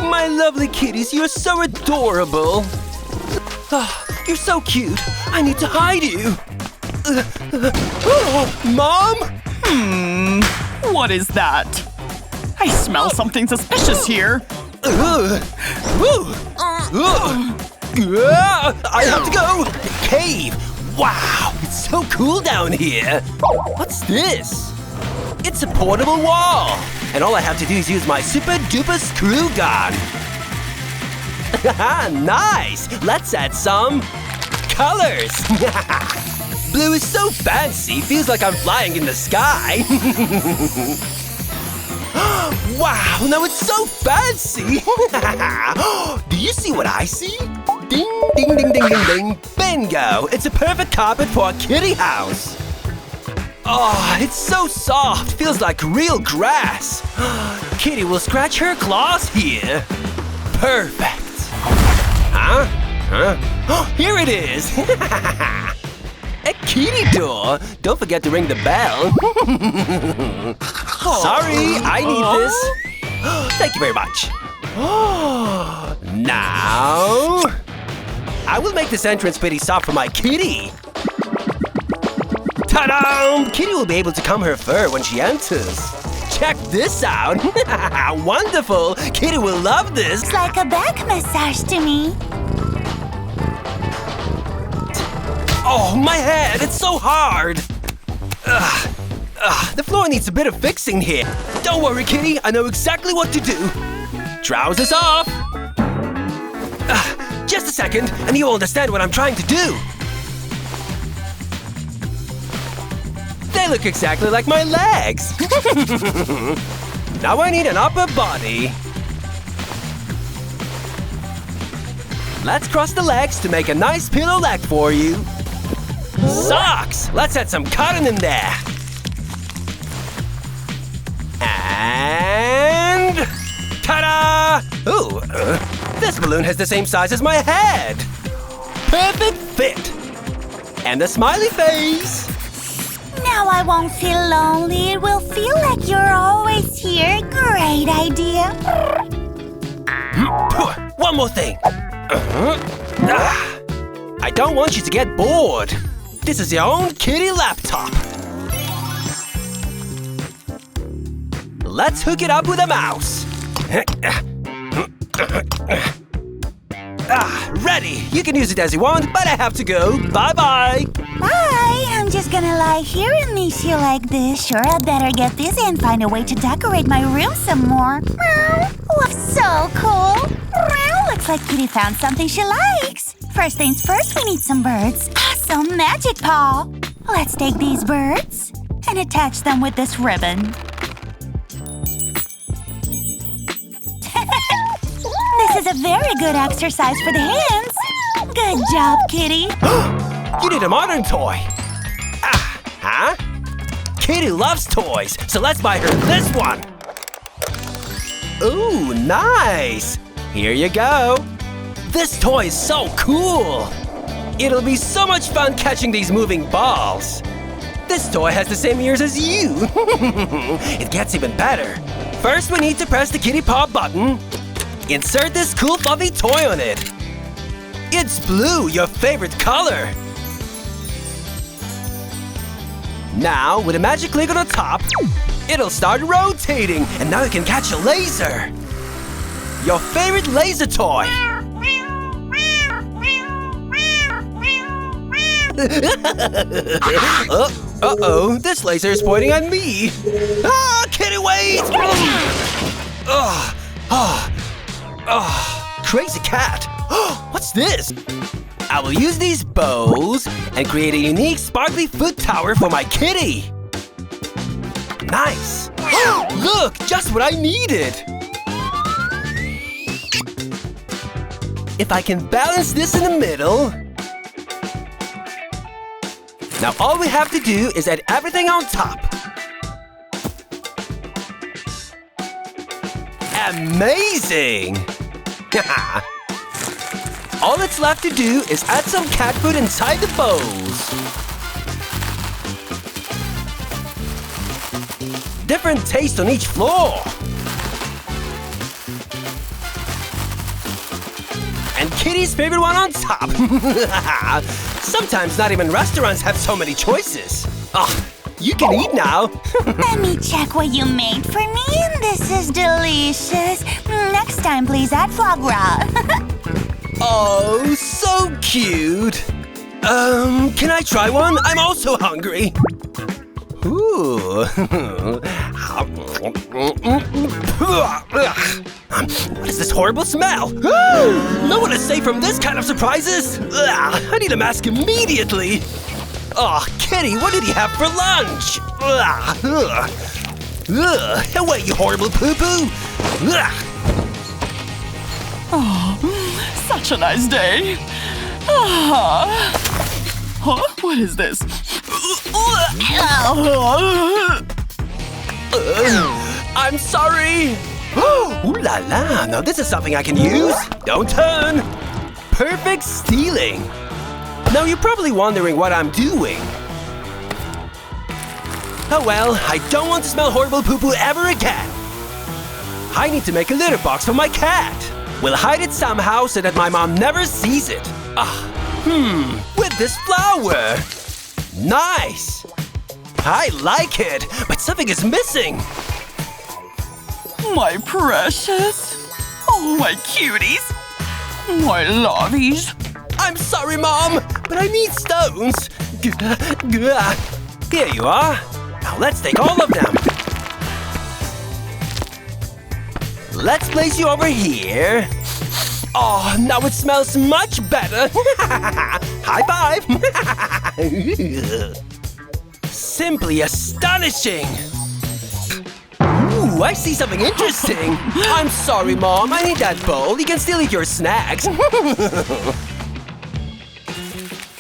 My lovely kitties, you're so adorable. You're so cute. I need to hide you. Mom? What is that? I smell something suspicious here. I have to go. Cave. Wow, it's so cool down here. What's this? It's a portable wall. And all I have to do is use my super duper screw gun. Nice! Let's add some colors. Blue is so fancy, feels like I'm flying in the sky. Wow, now it's so fancy. Do you see what I see? Ding, ding, ding, ding, ding, ding. Bingo! It's a perfect carpet for a kitty house. Oh, it's so soft, feels like real grass. Kitty will scratch her claws here. Perfect. Huh? Here it is. A kitty door. Don't forget to ring the bell. Sorry, I need this. Thank you very much. Now, I will make this entrance pretty soft for my kitty. Ta-da! Kitty will be able to comb her fur when she enters. Check this out. Wonderful. Kitty will love this. It's like a back massage to me. Oh, my head! It's so hard! The floor needs a bit of fixing here. Don't worry, Kitty. I know exactly what to do. Trousers off. Just a second, and you'll understand what I'm trying to do. They look exactly like my legs. Now I need an upper body. Let's cross the legs to make a nice pillow leg for you. Socks! Let's add some cotton in there. And... ta-da! Ooh, this balloon has the same size as my head. Perfect fit. And the smiley face. Now I won't feel lonely. It will feel like you're always here. Great idea. One more thing. I don't want you to get bored. This is your own kitty laptop. Let's hook it up with a mouse. Ready. You can use it as you want, but I have to go. Bye-bye. Bye. I'm just gonna lie here and miss you like this. Sure, I'd better get busy and find a way to decorate my room some more. Oh, so cool. Looks like Kitty found something she likes. First things first, we need some birds. Awesome magic paw. Let's take these birds and attach them with this ribbon. This is a very good exercise for the hands. Good job, Kitty. You need a modern toy. Huh? Kitty loves toys, so let's buy her this one. Ooh, nice. Here you go. This toy is so cool. It'll be so much fun catching these moving balls. This toy has the same ears as you. It gets even better. First, we need to press the kitty paw button. Insert this cool fluffy toy on it. It's blue, your favorite color. Now, with a magic click on the top, it'll start rotating, and now you can catch a laser. Your favorite laser toy. Uh-oh, this laser is pointing at me. Kitty, wait! Crazy cat. What's this? I will use these bows and create a unique sparkly foot tower for my kitty. Nice. Look, just what I needed. If I can balance this in the middle. Now all we have to do is add everything on top. Amazing! All that's left to do is add some cat food inside the bows. Different taste on each floor. Kitty's favorite one on top. Sometimes not even restaurants have so many choices. Oh, you can eat now. Let me check what you made for me. This is delicious. Next time, please add foie gras. Oh, so cute. Can I try one? I'm also hungry. Ooh. What is this horrible smell? No one is safe from this kind of surprises. I need a mask immediately. Oh, Kitty, what did you have for lunch? Away, you horrible poo-poo. Oh, such a nice day. Ah. Huh? What is this? I'm sorry. Ooh la la, now this is something I can use. Don't turn. Perfect stealing. Now you're probably wondering what I'm doing. Oh well, I don't want to smell horrible poo-poo ever again. I need to make a litter box for my cat. We'll hide it somehow so that my mom never sees it. With this flower. Nice. I like it, but something is missing. My precious. Oh, my cuties. My lovies. I'm sorry, Mom, but I need stones. Here you are. Now let's take all of them. Let's place you over here. Oh, now it smells much better. High five. Simply astonishing. Ooh, I see something interesting. I'm sorry, Mom. I need that bowl. You can still eat your snacks.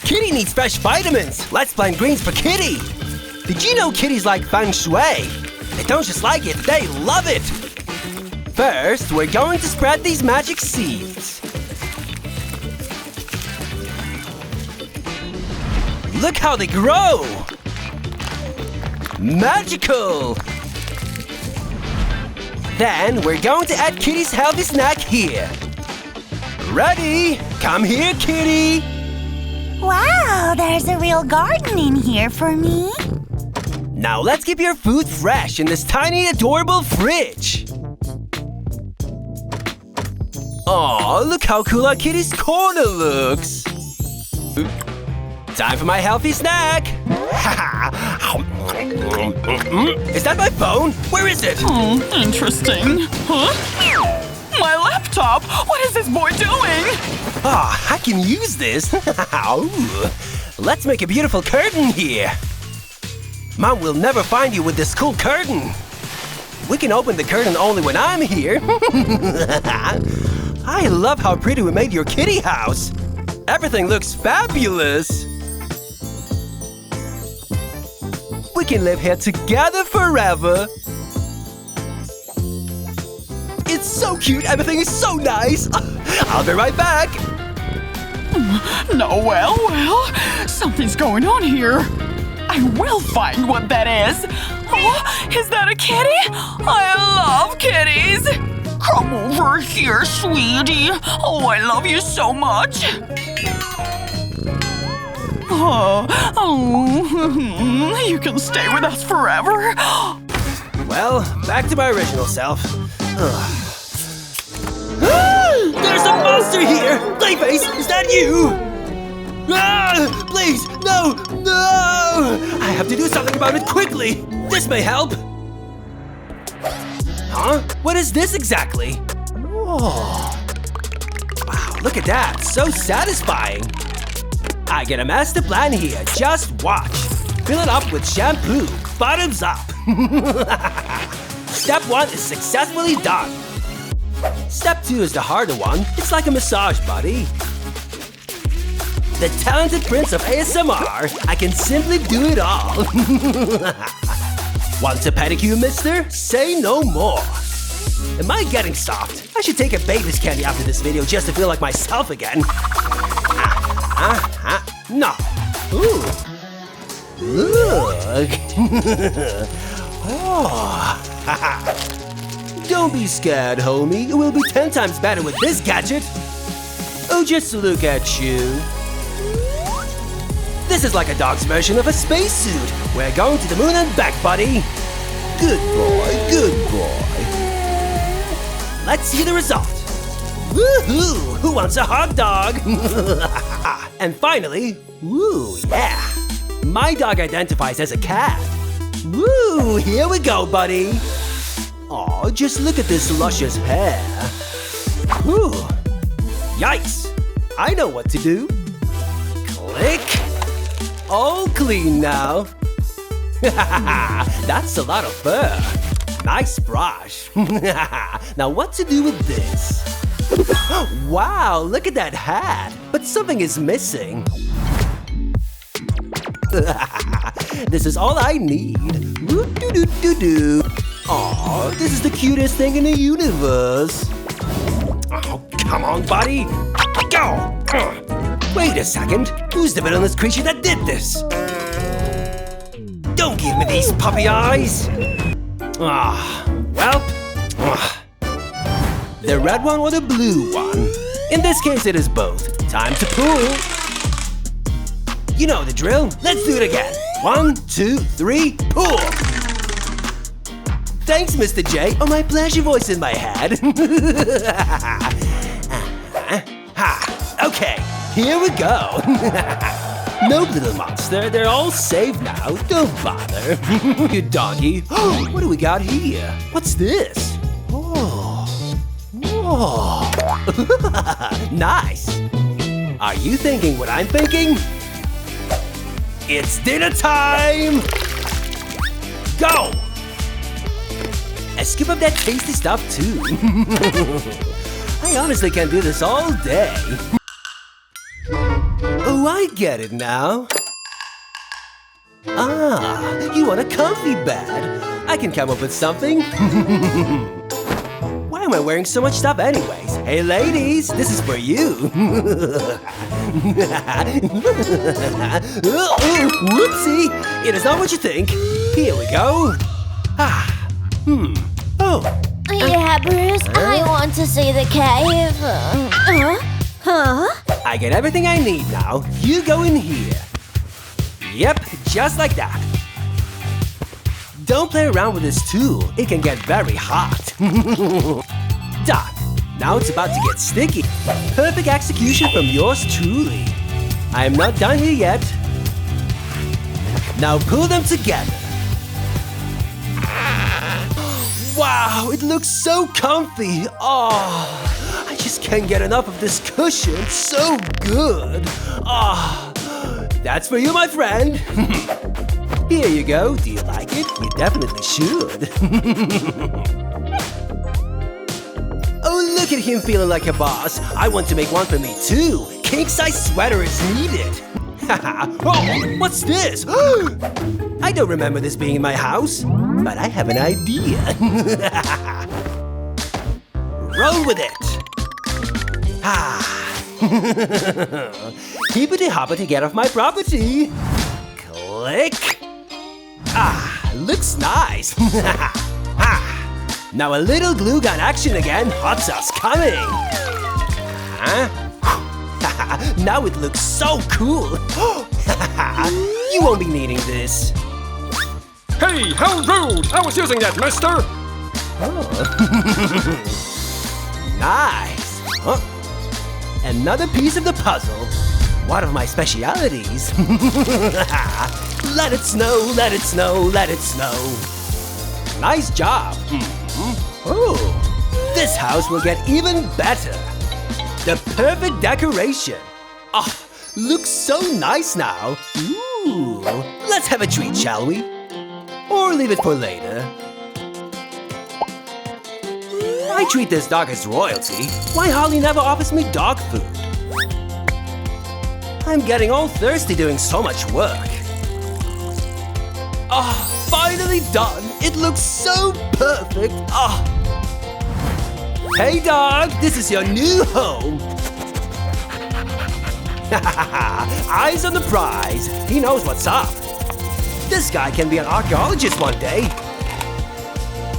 Kitty needs fresh vitamins. Let's plant greens for Kitty. Did you know kitties like feng shui? They don't just like it, they love it. First, we're going to spread these magic seeds. Look how they grow! Magical! Then, we're going to add Kitty's healthy snack here. Ready? Come here, Kitty! Wow, there's a real garden in here for me. Now let's keep your food fresh in this tiny, adorable fridge. Aw, look how cool our Kitty's corner looks. Time for my healthy snack. Is that my phone? Where is it? Interesting. Huh? My laptop! What is this boy doing? Ah, I can use this. Let's make a beautiful curtain here. Mom will never find you with this cool curtain. We can open the curtain only when I'm here. I love how pretty we made your kitty house. Everything looks fabulous. We can live here together forever. It's so cute. Everything is so nice. I'll be right back. No, well, something's going on here. I will find what that is. Oh, is that a kitty? I love kitties. Come over here, sweetie. Oh, I love you so much. Oh, you can stay with us forever. Well, back to my original self. There's a monster here! Clayface, is that you? Ah, please, no, no! I have to do something about it quickly. This may help. Huh? What is this exactly? Whoa. Wow, look at that. So satisfying. I get a master plan here. Just watch. Fill it up with shampoo. Bottoms up. Step 1 is successfully done. Step 2 is the harder one. It's like a massage, buddy. The talented prince of ASMR. I can simply do it all. Want a pedicure, mister? Say no more. Am I getting soft? I should take a baby's candy after this video just to feel like myself again. No. Ooh. Look. Oh. Don't be scared, homie. It will be 10 times better with this gadget. Oh, just look at you. This is like a dog's version of a spacesuit. We're going to the moon and back, buddy. Good boy, good boy. Let's see the result. Woohoo! Who wants a hot dog? And finally, woo, yeah. My dog identifies as a cat. Woo, here we go, buddy. Aw, just look at this luscious hair. Whew. Yikes. I know what to do. Click. All clean now. That's a lot of fur. Nice brush. Now what to do with this? Wow, look at that hat. But something is missing. This is all I need. Aw, this is the cutest thing in the universe. Oh, come on, buddy. Go! Wait a second. Who's the villainous creature that did this? Don't give me these puppy eyes. Well. The red one or the blue one? In this case, it is both. Time to pull. You know the drill. Let's do it again. 1, 2, 3, pull. Thanks, Mr. J. Oh, my pleasure voice in my head. Okay, here we go. No, little monster. They're all safe now. Don't bother. You doggy. What do we got here? What's this? Oh. Whoa. Nice. Are you thinking what I'm thinking? It's dinner time! Go! And scoop up that tasty stuff too. I honestly can do this all day. Oh, I get it now. Ah, you want a comfy bed? I can come up with something. Why am I wearing so much stuff anyways? Hey ladies, this is for you. Whoopsie, it is not what you think. Here we go. Oh. Yeah, Bruce, I want to see the cave. I get everything I need now. You go in here. Yep, just like that. Don't play around with this tool. It can get very hot. Doc, now it's about to get sticky. Perfect execution from yours truly. I am not done here yet. Now pull them together. Wow, it looks so comfy. Oh, I just can't get enough of this cushion. It's so good. Oh, that's for you, my friend. Here you go. Do you like it? You definitely should. Oh, look at him feeling like a boss. I want to make one for me too. King-size sweater is needed. Oh, what's this? I don't remember this being in my house, but I have an idea. Roll with it. Hippity-hoppity, get off my property. Click. Looks nice. Now a little glue gun action again. Hot sauce coming. Now it looks so cool. You won't be needing this. Hey, how rude! I was using that, mister! Nice. Another piece of the puzzle. One of my specialities. Let it snow, let it snow, let it snow. Nice job. Oh, this house will get even better. The perfect decoration. Oh, looks so nice now. Ooh, let's have a treat, shall we? Or leave it for later. I treat this dog as royalty. Why Holly never offers me dog food? I'm getting all thirsty doing so much work. Oh, finally done. It looks so perfect. Oh. Hey dog, this is your new home. Eyes on the prize. He knows what's up. This guy can be an archaeologist one day.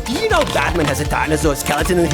Do you know Batman has a dinosaur skeleton in his